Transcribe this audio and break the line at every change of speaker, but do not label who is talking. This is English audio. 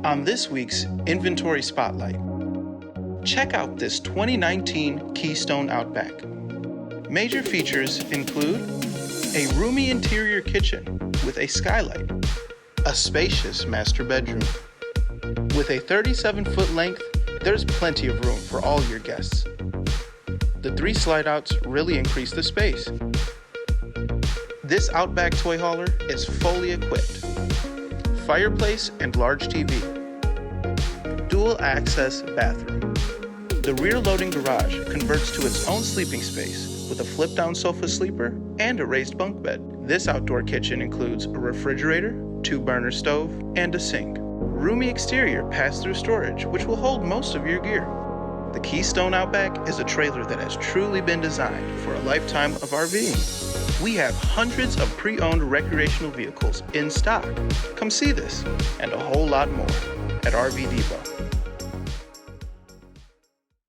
On this week's Inventory Spotlight, check out this 2019 Keystone Outback. Major features include a roomy interior kitchen with a skylight, a spacious master bedroom. With a 37-foot length, there's plenty of room for all your guests. The 3 slide-outs really increase the space. This Outback toy hauler is fully equipped. Fireplace and large TV. Dual access bathroom. The rear loading garage converts to its own sleeping space with a flip-down sofa sleeper and a raised bunk bed. This outdoor kitchen includes a refrigerator, 2-burner stove, and a sink. Roomy exterior pass-through storage, which will hold most of your gear. The Keystone Outback is a trailer that has truly been designed for a lifetime of RVing. We have hundreds of pre-owned recreational vehicles in stock. Come see this and a whole lot more at RVDepot.